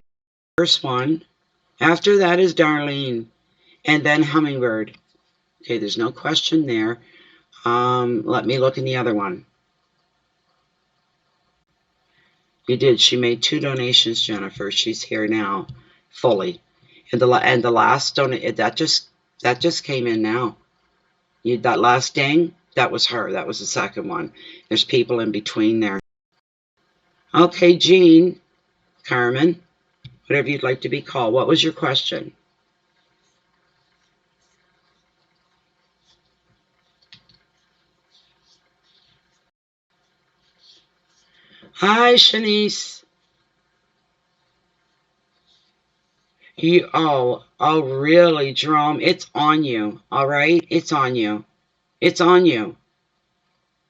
first one. After that is Darlene, and then Hummingbird. Okay, there's no question there. Let me look in the other one. You did. She made 2 donations, Jennifer. She's here now, fully. And the last donation that just came in now. That last ding, that was her. That was the second one. There's people in between there. Okay, Jean, Carmen, whatever you'd like to be called. What was your question? Hi, Shanice. Oh, really, Jerome? It's on you, all right? It's on you. It's on you.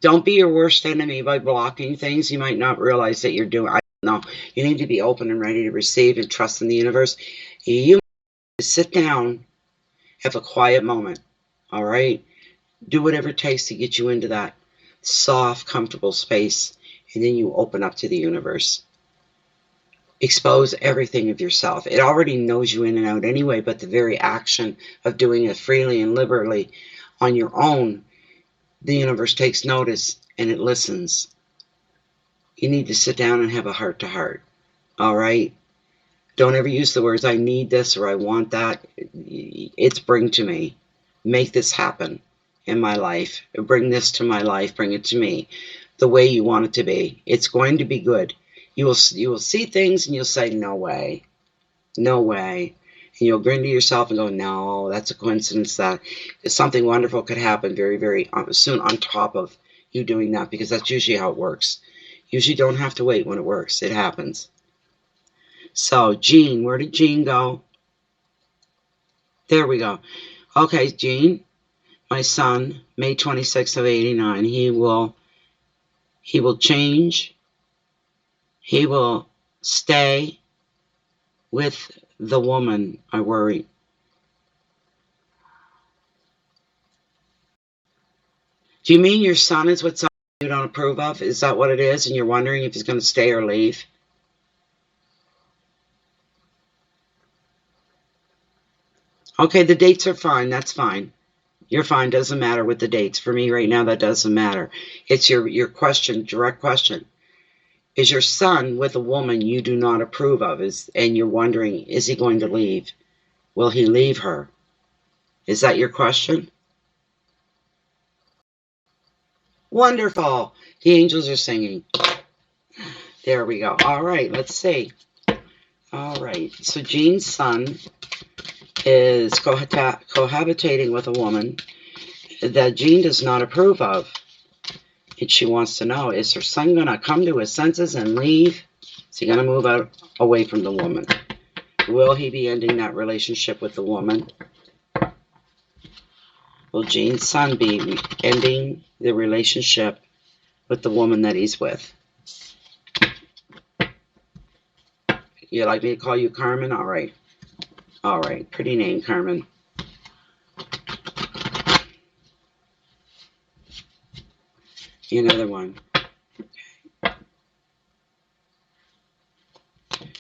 Don't be your worst enemy by blocking things you might not realize that you're doing. I don't know. You need to be open and ready to receive and trust in the universe. You need to sit down, have a quiet moment, all right? Do whatever it takes to get you into that soft, comfortable space, and then you open up to the universe. Expose everything of yourself. It already knows you in and out anyway, but the very action of doing it freely and liberally on your own, the universe takes notice and it listens. You need to sit down and have a heart-to-heart, all right? Don't ever use the words, I need this or I want that. It's bring to me. Make this happen in my life. Bring this to my life. Bring it to me the way you want it to be. It's going to be good. You will see things and you'll say, no way. No way. And you'll grin to yourself and go, no, that's a coincidence that something wonderful could happen very, very soon on top of you doing that, because that's usually how it works. Usually don't have to wait when it works. It happens. So, Jean, where did Jean go? There we go. Okay, Jean, my son, May 26th of 89, he will change. He will stay with the woman, I worry. Do you mean your son is with someone you don't approve of? Is that what it is? And you're wondering if he's going to stay or leave? Okay, the dates are fine. That's fine. You're fine. Doesn't matter with the dates. For me right now, that doesn't matter. It's your question, direct question. Is your son with a woman you do not approve of? And you're wondering, is he going to leave? Will he leave her? Is that your question? Wonderful. The angels are singing. There we go. All right, let's see. All right, so Jean's son is cohabitating with a woman that Jean does not approve of. And she wants to know, is her son going to come to his senses and leave? Is he going to move out away from the woman? Will he be ending that relationship with the woman? Will Jean's son be ending the relationship with the woman that he's with? You like me to call you Carmen? All right. All right. Pretty name, Carmen. Another one.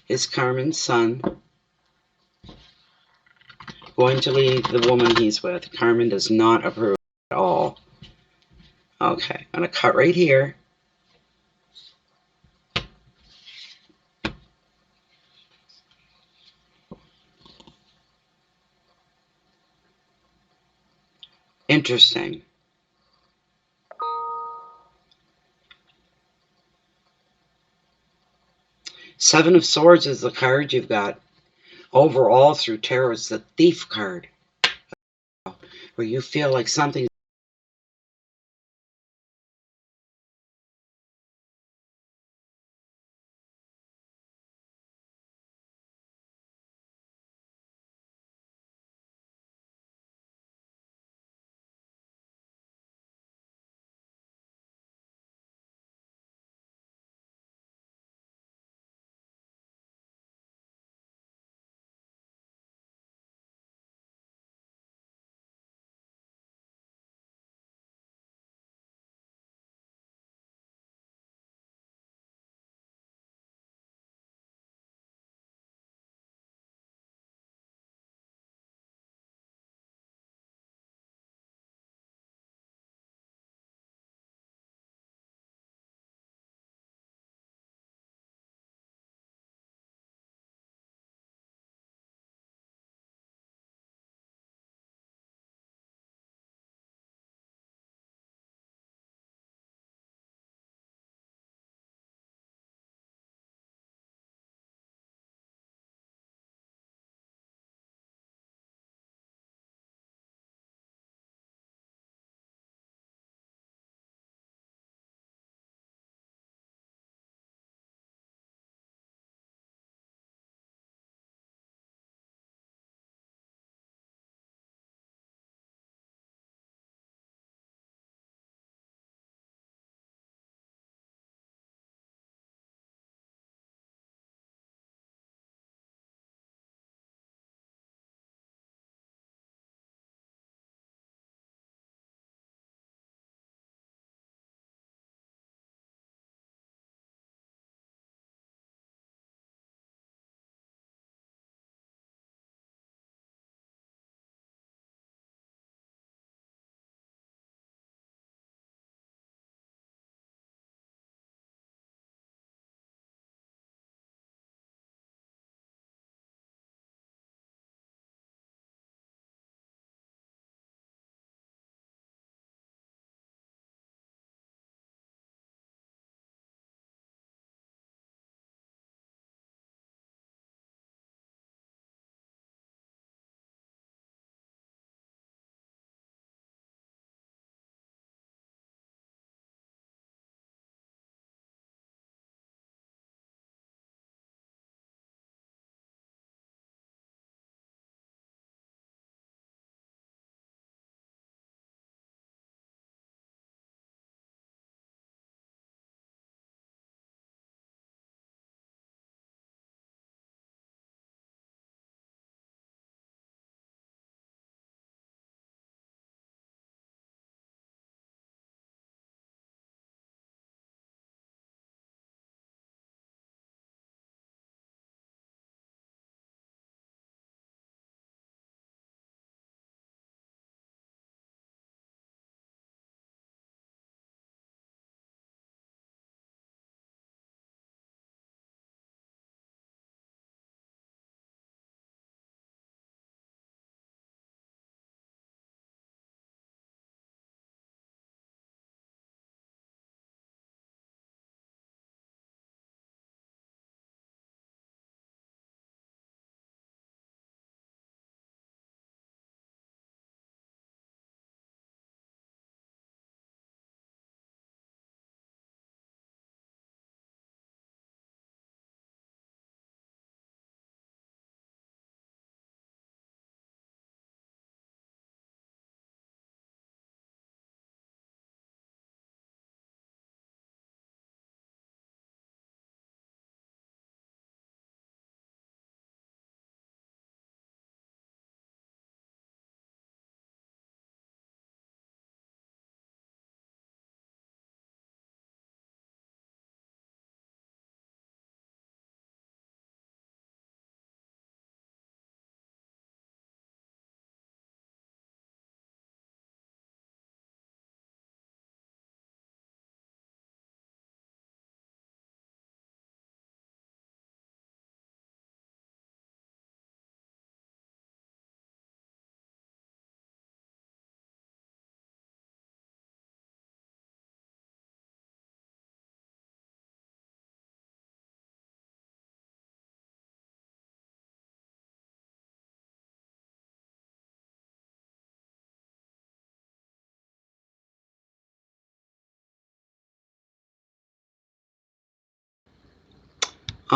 Is Carmen's son going to leave the woman he's with? Carmen does not approve at all. Okay. I'm going to cut right here. Interesting. Seven of Swords is the card you've got overall through tarot. It's the Thief card, where you feel like something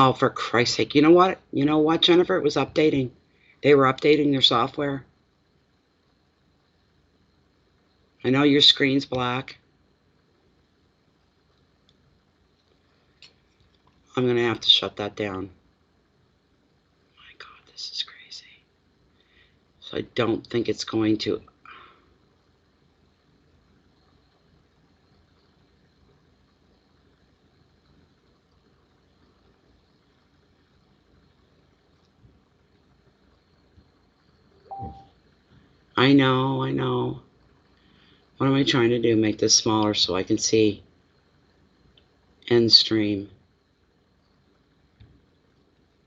Oh, for Christ's sake. You know what? You know what, Jennifer? It was updating. They were updating their software. I know your screen's black. I'm going to have to shut that down. My God, this is crazy. So I don't think it's going to... I know, I know. What am I trying to do? Make this smaller so I can see end stream.